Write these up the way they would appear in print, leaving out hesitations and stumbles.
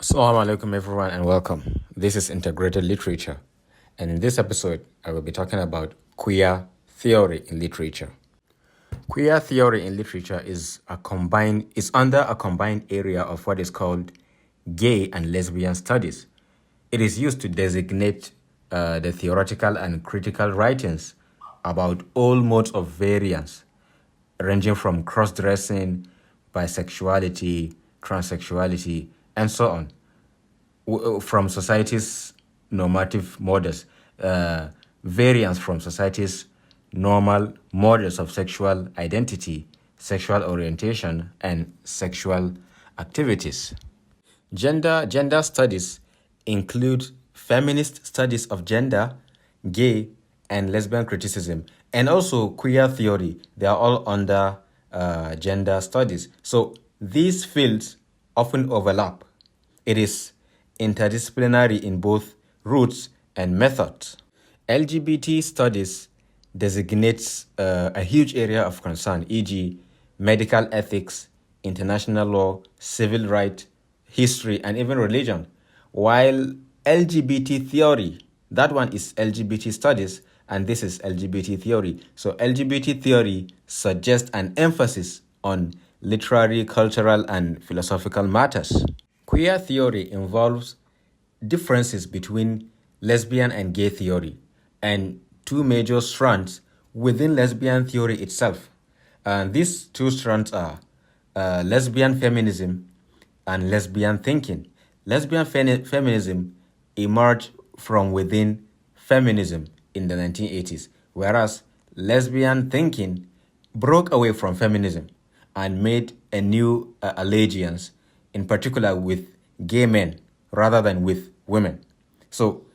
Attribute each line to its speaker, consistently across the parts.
Speaker 1: Assalamu alaikum, everyone, and welcome. This is Integrated Literature, and in this episode, I will be talking about queer theory in literature. Queer theory in literature is under a combined area of what is called gay and lesbian studies. It is used to designate the theoretical and critical writings about all modes of variance, ranging from cross-dressing, bisexuality, transsexuality, and so on, from society's normative models, variance from society's normal models of sexual identity, sexual orientation, and sexual activities. Gender studies include feminist studies of gender, gay and lesbian criticism, and also queer theory. They are all under gender studies. So these fields often overlap. It is interdisciplinary in both roots and methods. LGBT studies designates a huge area of concern, e.g., medical ethics, international law, civil rights, history, and even religion. While LGBT theory, that one is LGBT studies, and this is LGBT theory. So LGBT theory suggests an emphasis on literary, cultural, and philosophical matters. Queer theory involves differences between lesbian and gay theory and two major strands within lesbian theory itself. And these two strands are lesbian feminism and lesbian thinking. Lesbian feminism emerged from within feminism in the 1980s, whereas lesbian thinking broke away from feminism and made a new allegiance, in particular with gay men rather than with women. So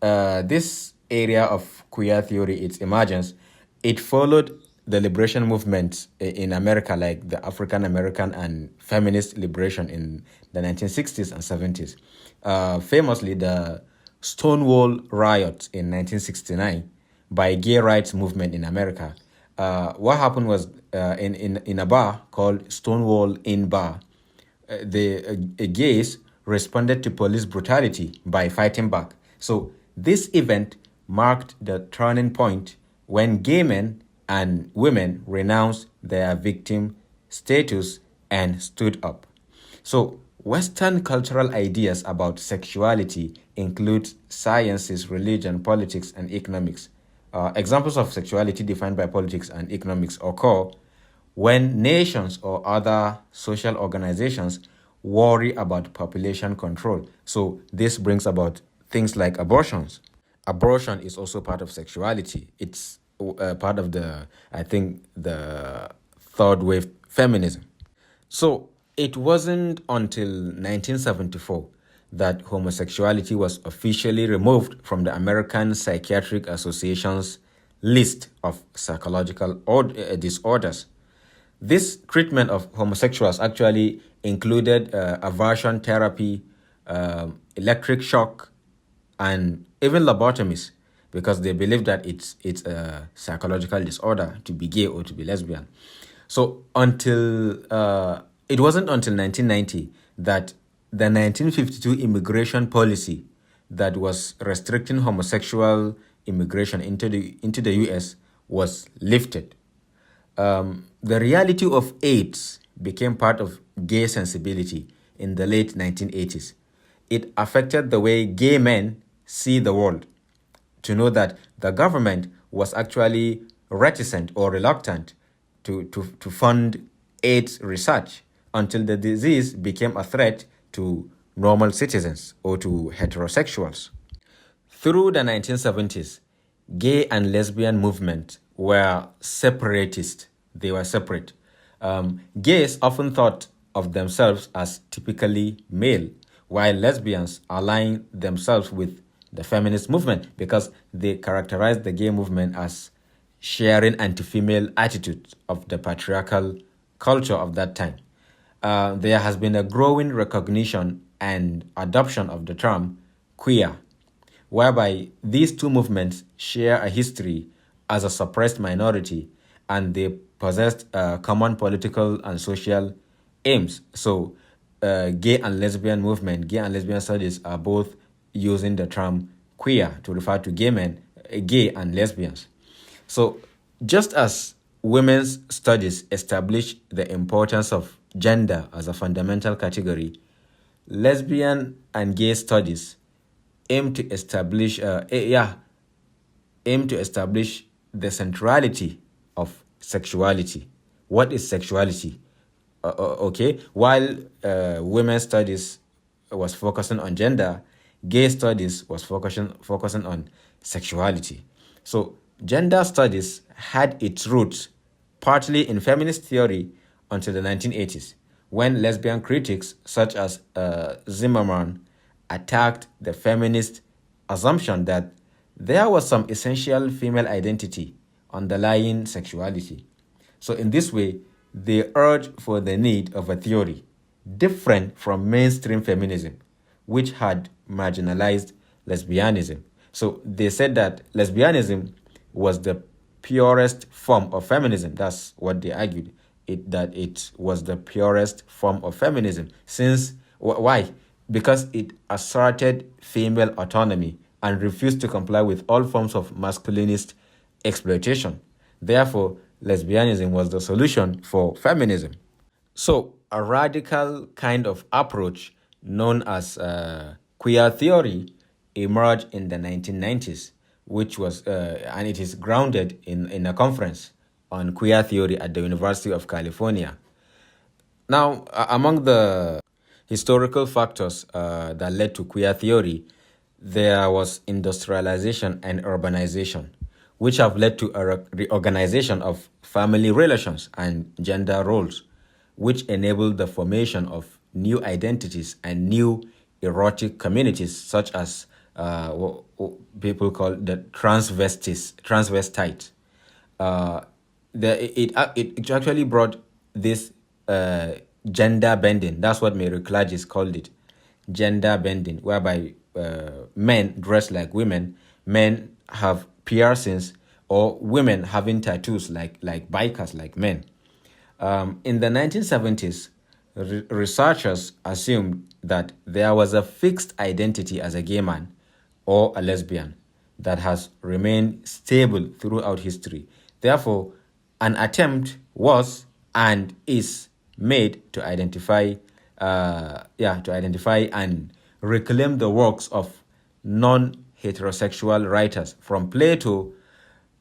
Speaker 1: this area of queer theory, its emergence, it followed the liberation movements in America, like the African American and feminist liberation in the 1960s and 70s. Famously, the Stonewall riots in 1969 by gay rights movement in America. What happened was in a bar called Stonewall Inn Bar, the gays responded to police brutality by fighting back. So this event marked the turning point when gay men and women renounced their victim status and stood up. So Western cultural ideas about sexuality include sciences, religion, politics, and economics. Examples of sexuality defined by politics and economics occur when nations or other social organizations worry about population control. So this brings about things like abortions. Abortion is also part of sexuality. It's part of the third wave feminism. So it wasn't until 1974 that homosexuality was officially removed from the American Psychiatric Association's list of psychological disorders. This treatment of homosexuals actually included aversion therapy, electric shock, and even lobotomies, because they believe that it's a psychological disorder to be gay or to be lesbian. So it wasn't until 1990 that the 1952 immigration policy that was restricting homosexual immigration into the US was lifted. The reality of AIDS became part of gay sensibility in the late 1980s. It affected the way gay men see the world, to know that the government was actually reticent or reluctant to fund AIDS research until the disease became a threat to normal citizens or to heterosexuals. Through the 1970s, gay and lesbian movement were separatist. They were separate. Gays often thought of themselves as typically male, while lesbians align themselves with the feminist movement because they characterized the gay movement as sharing anti-female attitudes of the patriarchal culture of that time. There has been a growing recognition and adoption of the term queer, whereby these two movements share a history as a suppressed minority and they possessed common political and social aims. So gay and lesbian movement, gay and lesbian studies are both using the term queer to refer to gay men, gay and lesbians. So, just as women's studies establish the importance of gender as a fundamental category, lesbian and gay studies aim to establish, aim to establish the centrality of sexuality. What is sexuality? Okay, while women's studies was focusing on gender, gay studies was focusing on sexuality. So gender studies had its roots partly in feminist theory until the 1980s, when lesbian critics such as Zimmerman attacked the feminist assumption that there was some essential female identity underlying sexuality. So, in this way, they urged for the need of a theory different from mainstream feminism, which had marginalized lesbianism. So, they said that lesbianism was the purest form of feminism. That's what they argued. That it was the purest form of feminism. Why? Because it asserted female autonomy and refused to comply with all forms of masculinist exploitation. Therefore, lesbianism was the solution for feminism. So, a radical kind of approach known as queer theory emerged in the 1990s, which was, and it is grounded in a conference on queer theory at the University of California. Now, among the historical factors that led to queer theory, there was industrialization and urbanization, which have led to a reorganization of family relations and gender roles, which enabled the formation of new identities and new erotic communities, such as what people call the transvestite. It actually brought this gender bending. That's what Mary Clarges called it, gender bending, whereby men dress like women, men have piercings, or women having tattoos like bikers, like men. In the 1970s, researchers assumed that there was a fixed identity as a gay man or a lesbian that has remained stable throughout history. Therefore, an attempt was and is made to identify and reclaim the works of non-heterosexual writers from Plato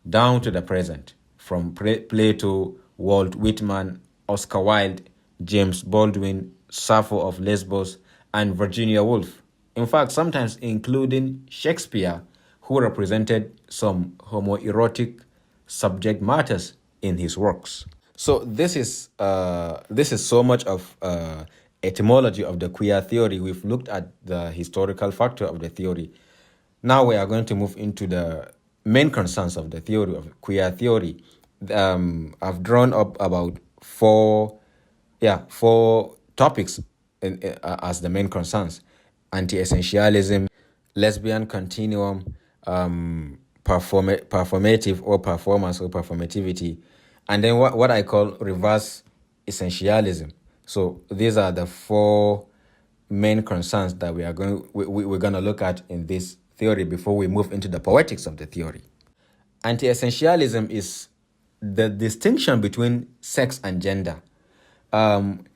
Speaker 1: down to the present, from Plato, Walt Whitman, Oscar Wilde, James Baldwin, Sappho of Lesbos, and Virginia Woolf. In fact, sometimes including Shakespeare, who represented some homoerotic subject matters in his works. So this is so much of etymology of the queer theory. We've looked at the historical factor of the theory. Now we are going to move into the main concerns of the theory of queer theory. I've drawn up about four topics as the main concerns: anti-essentialism, lesbian continuum, performative or performance or performativity, and then what I call reverse essentialism. So these are the four main concerns that we're going to look at in this theory before we move into the poetics of the theory. Anti-essentialism is the distinction between sex and gender.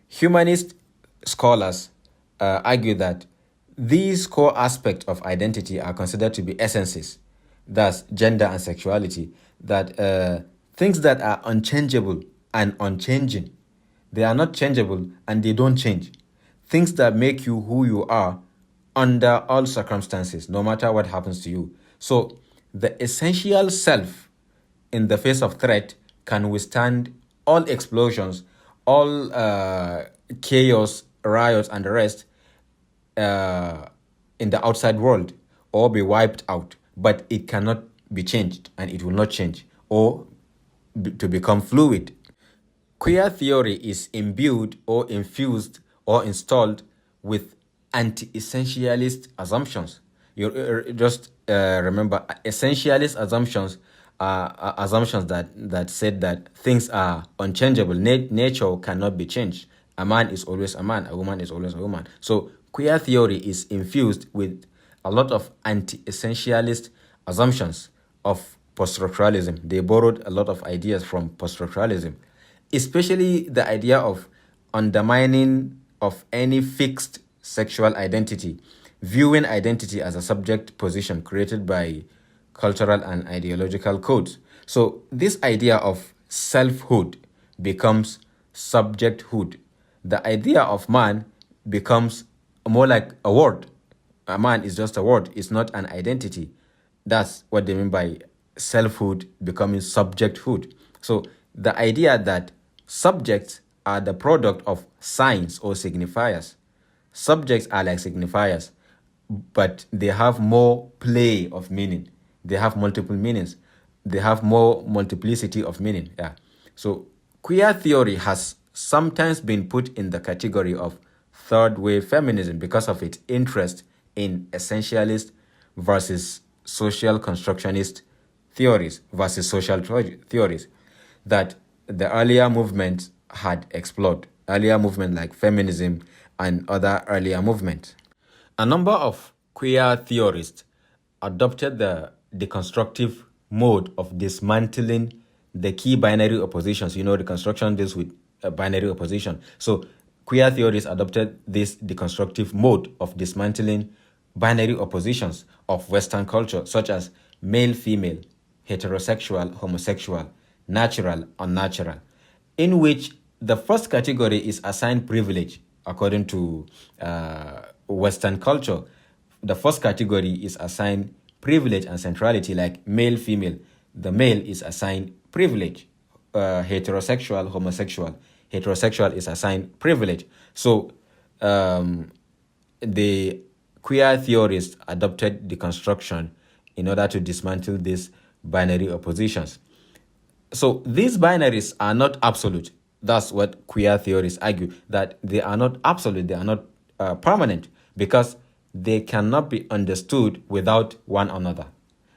Speaker 1: Humanist scholars argue that these core aspects of identity are considered to be essences, thus gender and sexuality, that things that are unchangeable and unchanging. They are not changeable and they don't change. Things that make you who you are under all circumstances, no matter what happens to you. So the essential self in the face of threat can withstand all explosions, all chaos, riots, and the rest in the outside world, or be wiped out. But it cannot be changed, and it will not change, or to become fluid. Queer theory is imbued or infused or installed with anti-essentialist assumptions. You just remember, essentialist assumptions are assumptions that said that things are unchangeable. Nature cannot be changed, A man is always a man, a woman is always a woman. So queer theory is infused with a lot of anti-essentialist assumptions of post-structuralism. They borrowed a lot of ideas from post-structuralism, especially the idea of undermining of any fixed sexual identity, viewing identity as a subject position created by cultural and ideological codes. So this idea of selfhood becomes subjecthood. The idea of man becomes more like a word. A man is just a word, it's not an identity. That's what they mean by selfhood becoming subjecthood. So the idea that subjects are the product of signs or signifiers. Subjects are like signifiers, but they have more play of meaning. They have multiple meanings. They have more multiplicity of meaning. Yeah. So queer theory has sometimes been put in the category of third wave feminism because of its interest in essentialist versus social constructionist theories versus social theories that the earlier movements had explored, earlier movement like feminism and other earlier movements. A number of queer theorists adopted the deconstructive mode of dismantling the key binary oppositions. Deconstruction deals with binary opposition. So queer theorists adopted this deconstructive mode of dismantling binary oppositions of Western culture, such as male, female, heterosexual, homosexual, natural, unnatural, in which the first category is assigned privilege according to Western culture. The first category is assigned privilege and centrality, like male, female. The male is assigned privilege. Heterosexual, homosexual. Heterosexual is assigned privilege. So the queer theorists adopted deconstruction in order to dismantle these binary oppositions. So these binaries are not absolute. That's what queer theorists argue, that they are not absolute, they are not permanent, because they cannot be understood without one another.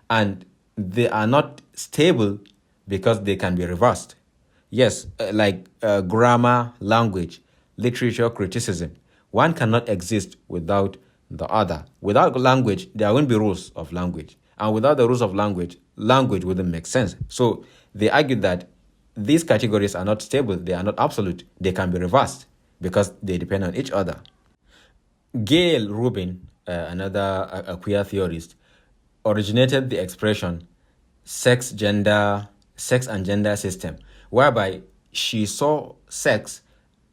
Speaker 1: And they are not stable because they can be reversed. Yes, like grammar, language, literature, criticism. One cannot exist without the other. Without language, there won't be rules of language. And without the rules of language, language wouldn't make sense. So they argue that these categories are not stable, they are not absolute, they can be reversed because they depend on each other. Gail Rubin, another queer theorist, originated the expression sex and gender system, whereby she saw sex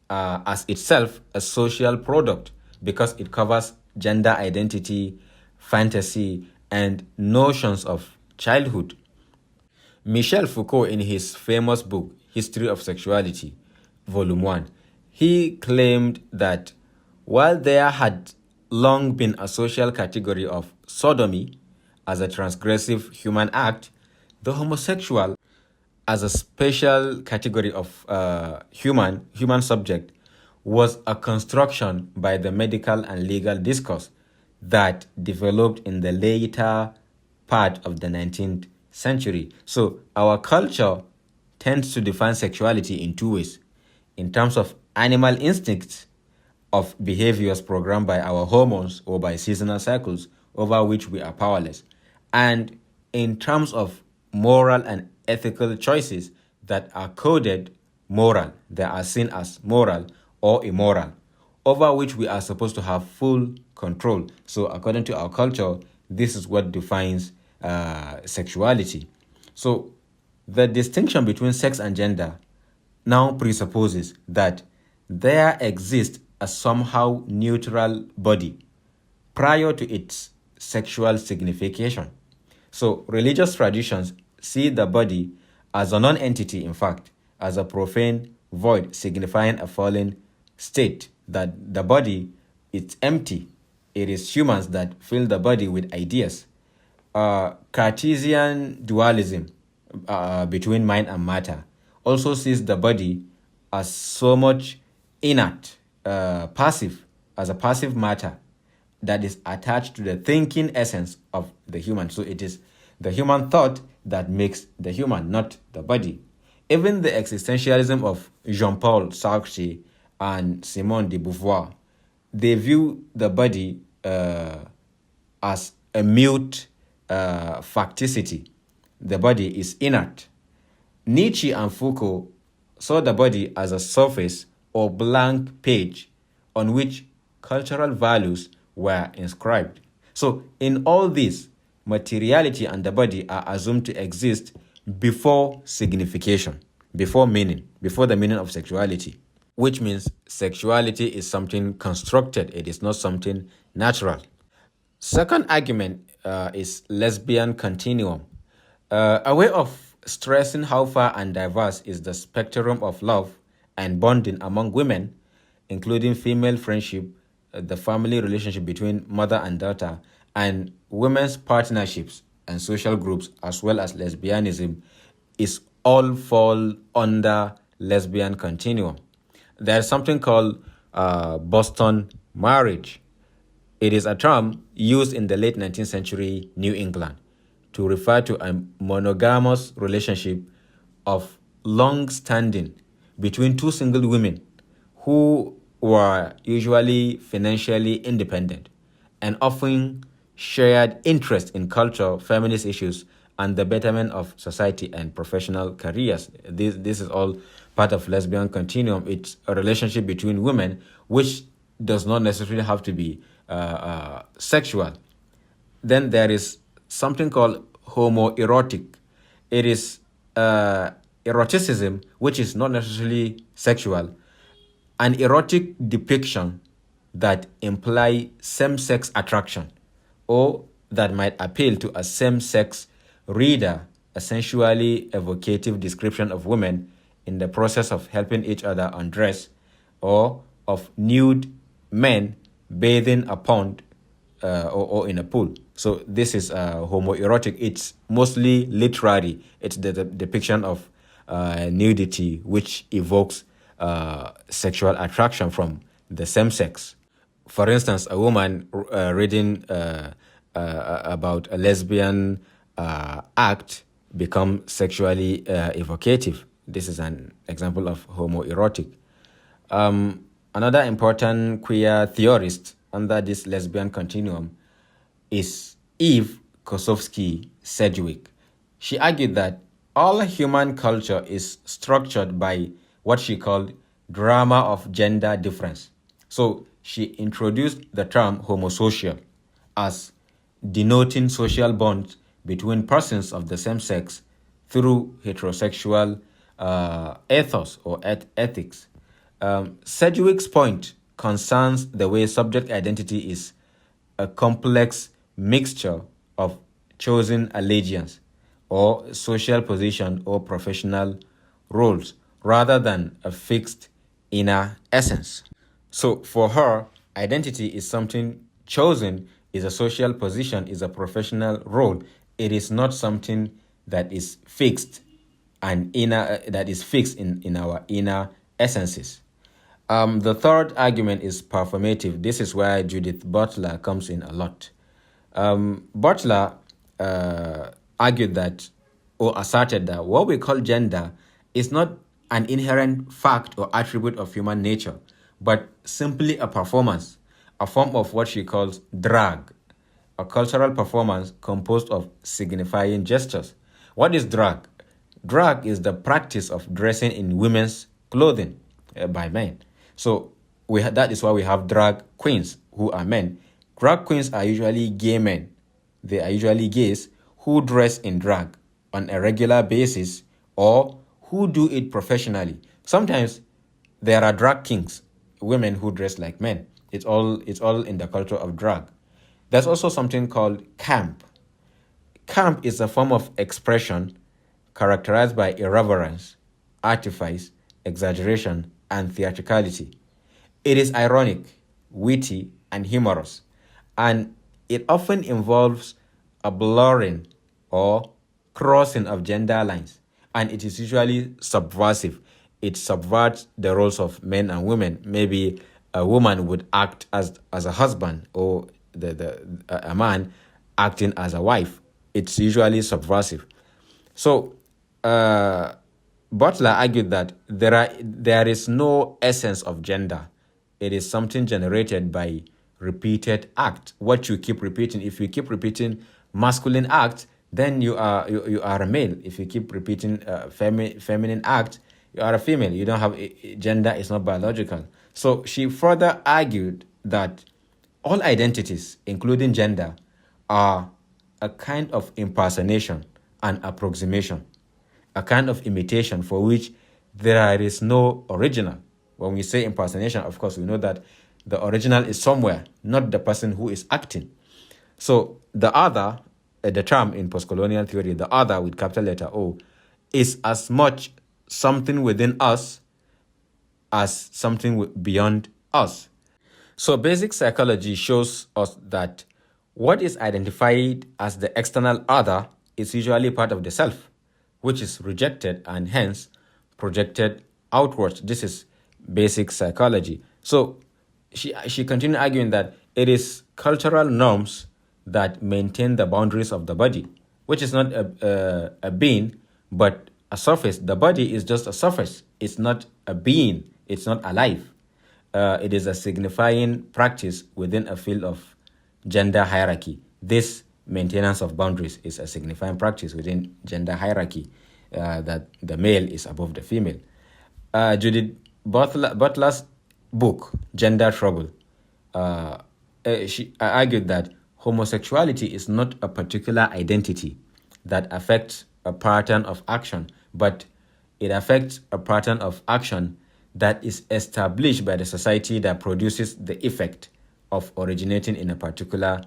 Speaker 1: as itself a social product because it covers gender identity, fantasy, and notions of childhood. Michel Foucault, in his famous book, History of Sexuality, Volume 1, he claimed that while there had long been a social category of sodomy as a transgressive human act, the homosexual as a special category of human subject was a construction by the medical and legal discourse that developed in the later part of the 19th century. So our culture tends to define sexuality in two ways: in terms of animal instincts, of behaviors programmed by our hormones or by seasonal cycles over which we are powerless, and in terms of moral and ethical choices that are coded moral, that are seen as moral or immoral, over which we are supposed to have full control. So according to our culture, this is what defines sexuality. So the distinction between sex and gender now presupposes that there exists a somehow neutral body prior to its sexual signification. So religious traditions see the body as a non-entity, in fact, as a profane void signifying a fallen state, that the body is empty. It is humans that fill the body with ideas. Cartesian dualism between mind and matter also sees the body as so much inert, passive, as a passive matter that is attached to the thinking essence of the human. So it is the human thought that makes the human, not the body. Even the existentialism of Jean-Paul Sartre and Simone de Beauvoir. They view the body as a mute facticity. The body is inert. Nietzsche and Foucault saw the body as a surface or blank page on which cultural values were inscribed. So, in all this, materiality and the body are assumed to exist before signification, before meaning, before the meaning of sexuality, which means sexuality is something constructed, it is not something natural. Second argument is lesbian continuum, a way of stressing how far and diverse is the spectrum of love and bonding among women, including female friendship, the family relationship between mother and daughter, and women's partnerships and social groups, as well as lesbianism, is all fall under lesbian continuum. There's something called Boston marriage. It is a term used in the late 19th century New England to refer to a monogamous relationship of long standing between two single women who were usually financially independent and often shared interest in culture, feminist issues, and the betterment of society and professional careers. This is all part of lesbian continuum. It's a relationship between women which does not necessarily have to be sexual. Then there is something called homoerotic. It is eroticism, which is not necessarily sexual, an erotic depiction that imply same-sex attraction or that might appeal to a same-sex reader, a sensually evocative description of women in the process of helping each other undress, or of nude men bathing a pond or in a pool. So this is homoerotic. It's mostly literary. It's the depiction of nudity which evokes sexual attraction from the same sex. For instance, a woman reading about a lesbian act become sexually evocative. This is an example of homoerotic. Another important queer theorist under this lesbian continuum is Eve Kosofsky Sedgwick. She argued that all human culture is structured by what she called drama of gender difference. So she introduced the term homosocial as denoting social bonds between persons of the same sex through heterosexual ethos or ethics. Sedgwick's point concerns the way subject identity is a complex mixture of chosen allegiance or social position or professional roles rather than a fixed inner essence. So for her, identity is something chosen, is a social position, is a professional role. It is not something that is fixed and inner that is fixed in our inner essences. The third argument is performative. This is where Judith Butler comes in a lot. Butler argued that, or asserted that, what we call gender is not an inherent fact or attribute of human nature, but simply a performance, a form of what she calls drag, a cultural performance composed of signifying gestures. What is drag? Drag is the practice of dressing in women's clothing by men. So that is why we have drag queens who are men. Drag queens are usually gay men. They are usually gays who dress in drag on a regular basis or who do it professionally. Sometimes there are drag kings, women who dress like men. It's all in the culture of drag. There's also something called camp. Camp is a form of expression characterized by irreverence, artifice, exaggeration, and theatricality. It is ironic, witty, and humorous, and it often involves a blurring or crossing of gender lines, and it is usually subversive. It subverts the roles of men and women. Maybe a woman would act as a husband, or a man acting as a wife. It's usually subversive. So Butler argued that there is no essence of gender. It is something generated by repeated act. What you keep repeating. If you keep repeating masculine act, then you are a male. If you keep repeating feminine act, you are a female. You don't have gender is not biological. So she further argued that all identities, including gender, are a kind of impersonation and approximation, a kind of imitation for which there is no original. When we say impersonation, of course, we know that the original is somewhere, not the person who is acting. So the other, the term in postcolonial theory, the other with capital letter O, is as much something within us as something beyond us. So basic psychology shows us that what is identified as the external other is usually part of the self, which is rejected and hence projected outwards. This is basic psychology. So she continued arguing that it is cultural norms that maintain the boundaries of the body, which is not a being, but a surface. The body is just a surface. It's not a being. It's not alive. It is a signifying practice within a field of gender hierarchy. This maintenance of boundaries is a signifying practice within gender hierarchy, that the male is above the female. Judith Butler's book, Gender Trouble, she argued that homosexuality is not a particular identity that affects a pattern of action, but it affects a pattern of action that is established by the society that produces the effect of originating in a particular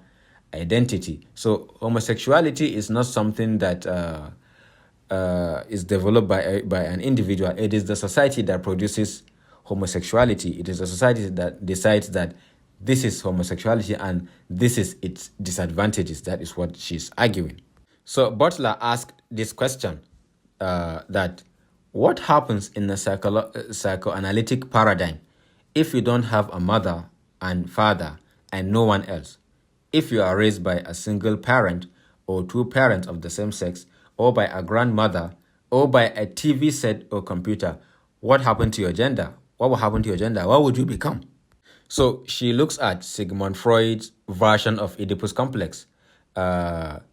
Speaker 1: identity. So homosexuality is not something that is developed by an individual. It is the society that produces homosexuality. It is the society that decides that this is homosexuality and this is its disadvantages. That is what she's arguing. So Butler asked this question, that what happens in a psychoanalytic paradigm if you don't have a mother and father and no one else? If you are raised by a single parent or two parents of the same sex, or by a grandmother, or by a TV set or computer, what happened to your gender? What will happen to your gender? What would you become? So she looks at Sigmund Freud's version of Oedipus complex, that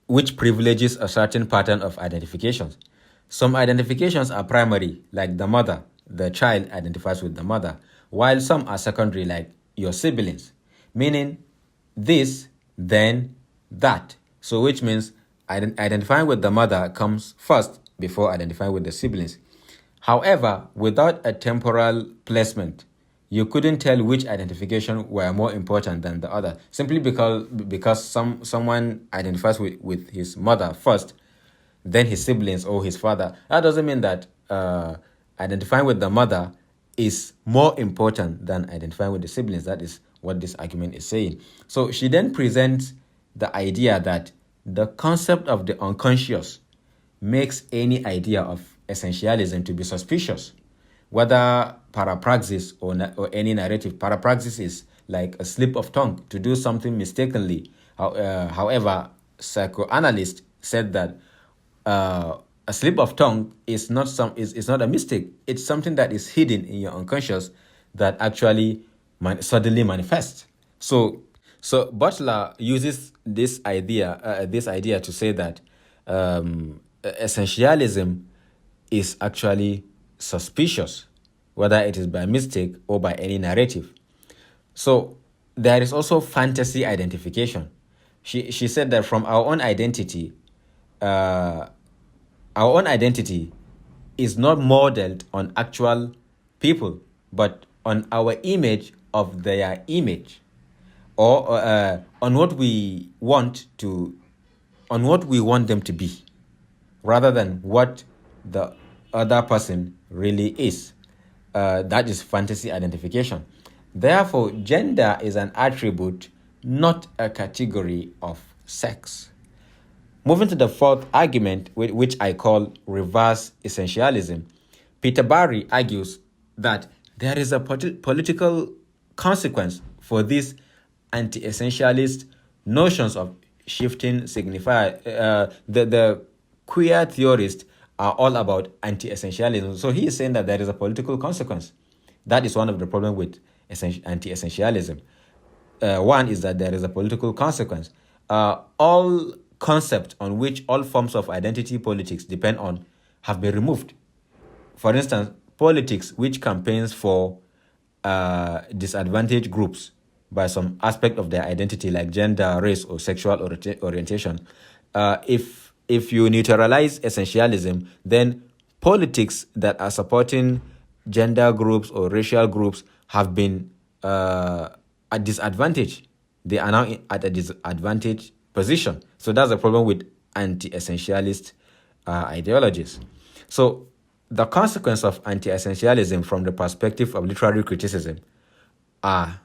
Speaker 1: which privileges a certain pattern of identifications. Some identifications are primary, like the mother. The child identifies with the mother, while some are secondary, like your siblings, meaning this, then that. So which means identifying with the mother comes first before identifying with the siblings. However, without a temporal placement, you couldn't tell which identification were more important than the other, simply because someone identifies with his mother first, then his siblings or his father. That doesn't mean that identifying with the mother is more important than identifying with the siblings. That is what this argument is saying. So she then presents the idea that the concept of the unconscious makes any idea of essentialism to be suspicious, whether parapraxis or any narrative. Parapraxis is like a slip of tongue to do something mistakenly. However, psychoanalysts said that a slip of tongue is not a mistake. It's something that is hidden in your unconscious that actually suddenly manifests. So Butler uses this idea to say that essentialism is actually suspicious, whether it is by mistake or by any narrative. So there is also fantasy identification. She said that from our own identity is not modeled on actual people, but on our image of their image, or on what we want them to be, rather than what the other person really is. That is fantasy identification. Therefore, gender is an attribute, not a category of sex. Moving to the fourth argument, which I call reverse essentialism, Peter Barry argues that there is a political consequence for these anti-essentialist notions of shifting signifier. The queer theorists are all about anti-essentialism. So he is saying that there is a political consequence. That is one of the problems with anti-essentialism. One is that there is a political consequence. All concepts on which all forms of identity politics depend on have been removed. For instance, politics which campaigns for disadvantaged groups by some aspect of their identity, like gender, race, or sexual orientation. If you neutralize essentialism, then politics that are supporting gender groups or racial groups have been at disadvantage. They are now at a disadvantaged position. So that's the problem with anti-essentialist ideologies. So the consequence of anti-essentialism from the perspective of literary criticism are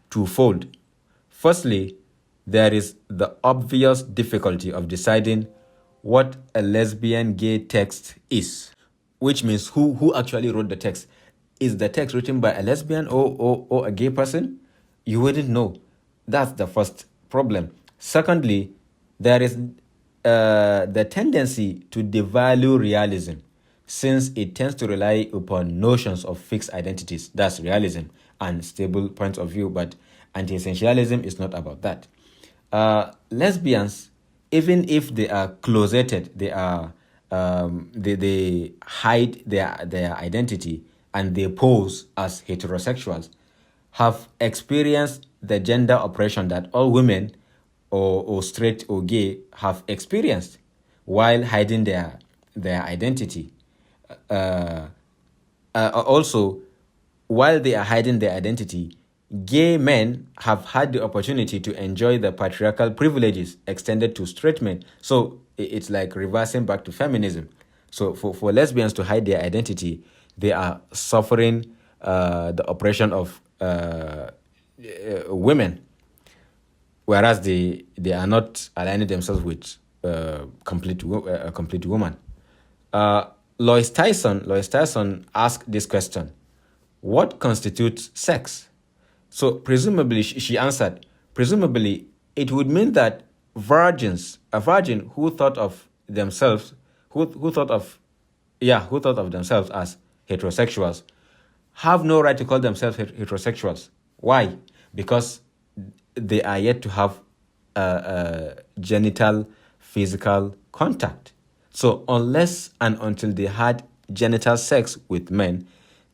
Speaker 1: twofold. Firstly, there is the obvious difficulty of deciding what a lesbian gay text is, which means who actually wrote the text. Is the text written by a lesbian or a gay person? You wouldn't know. That's the first problem. Secondly, there is the tendency to devalue realism, since it tends to rely upon notions of fixed identities, that's realism, and stable points of view. But anti-essentialism is not about that. Lesbians, even if they are closeted, they hide their identity and they pose as heterosexuals, have experienced the gender oppression that all women or straight or gay have experienced while hiding their identity. Also, while they are hiding their identity, gay men have had the opportunity to enjoy the patriarchal privileges extended to straight men. So it's like reversing back to feminism. So for lesbians to hide their identity, they are suffering the oppression of women, whereas they are not aligning themselves with a complete woman. Lois Tyson asked this question: what constitutes sex? So presumably, she answered, presumably it would mean that a virgin who thought of themselves, who thought of themselves as heterosexuals, have no right to call themselves heterosexuals. Why? Because they are yet to have genital physical contact. So unless and until they had genital sex with men,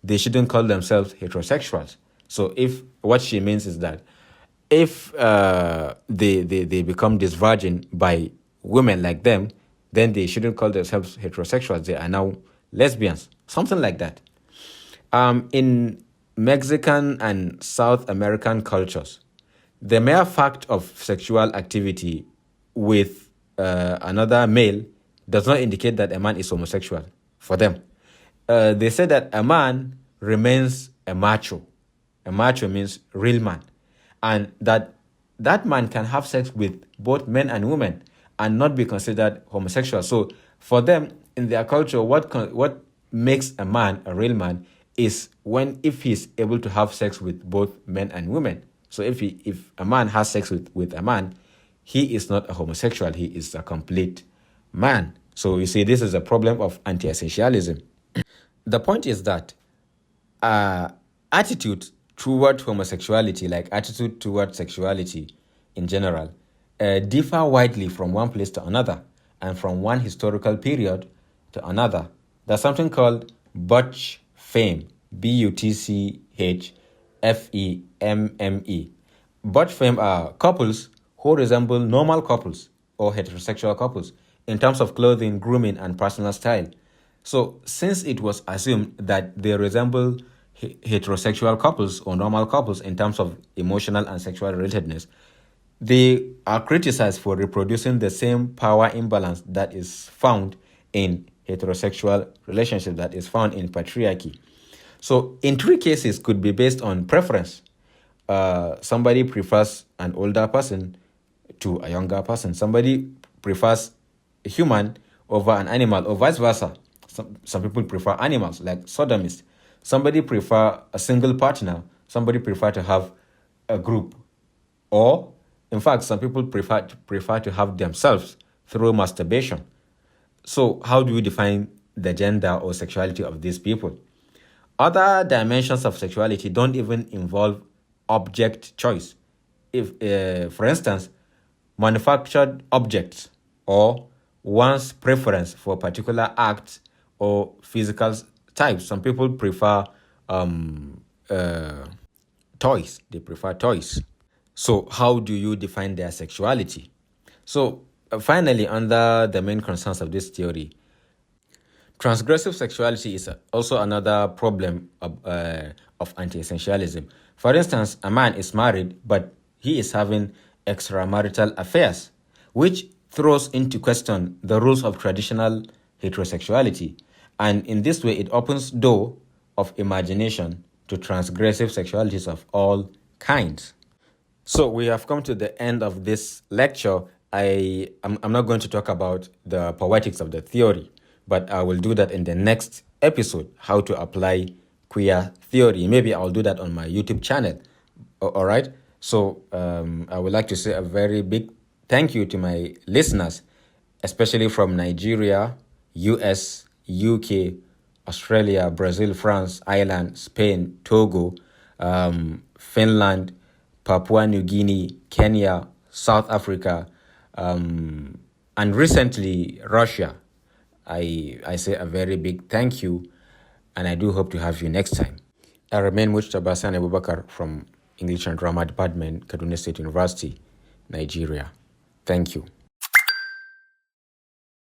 Speaker 1: they shouldn't call themselves heterosexuals. So if what she means is that if they become this virgin by women like them, then they shouldn't call themselves heterosexuals. They are now lesbians, something like that. In Mexican and South American cultures, the mere fact of sexual activity with another male does not indicate that a man is homosexual for them. They say that a man remains a macho. A macho means real man. And that man can have sex with both men and women and not be considered homosexual. So for them, in their culture, what makes a man a real man is if he's able to have sex with both men and women. So if a man has sex with a man, he is not a homosexual, he is a complete man. So you see, this is a problem of anti-essentialism. The point is that attitude toward homosexuality, like attitude toward sexuality in general, differ widely from one place to another and from one historical period to another. There's something called Butch fame, Butchfemme. Butch femme are couples who resemble normal couples or heterosexual couples in terms of clothing, grooming, and personal style. So since it was assumed that they resemble heterosexual couples or normal couples in terms of emotional and sexual relatedness, they are criticized for reproducing the same power imbalance that is found in heterosexual relationships, that is found in patriarchy. So in three cases could be based on preference. Somebody prefers an older person to a younger person. Somebody prefers a human over an animal, or vice versa. Some people prefer animals, like sodomists. Somebody prefer a single partner. Somebody prefer to have a group. Or, in fact, some people prefer to have themselves through masturbation. So how do you define the gender or sexuality of these people? Other dimensions of sexuality don't even involve object choice. If, for instance, manufactured objects or one's preference for particular acts or physical types. Some people prefer um, uh, toys. They prefer toys. So, how do you define their sexuality? So, finally, under the main concerns of this theory, transgressive sexuality is also another problem of anti essentialism. For instance, a man is married, but he is having extramarital affairs, which throws into question the rules of traditional heterosexuality. And in this way, it opens door of imagination to transgressive sexualities of all kinds. So we have come to the end of this lecture. I'm not going to talk about the poetics of the theory, but I will do that in the next episode, how to apply queer theory. Maybe I'll do that on my YouTube channel. All right. So I would like to say a very big thank you to my listeners, especially from Nigeria, US, UK, Australia, Brazil, France, Ireland, Spain, Togo, Finland, Papua New Guinea, Kenya, South Africa, and recently Russia. I say a very big thank you, and I do hope to have you next time. I remain Mujtaba Sani Abubakar from English and Drama Department, Kaduna State University, Nigeria. Thank you.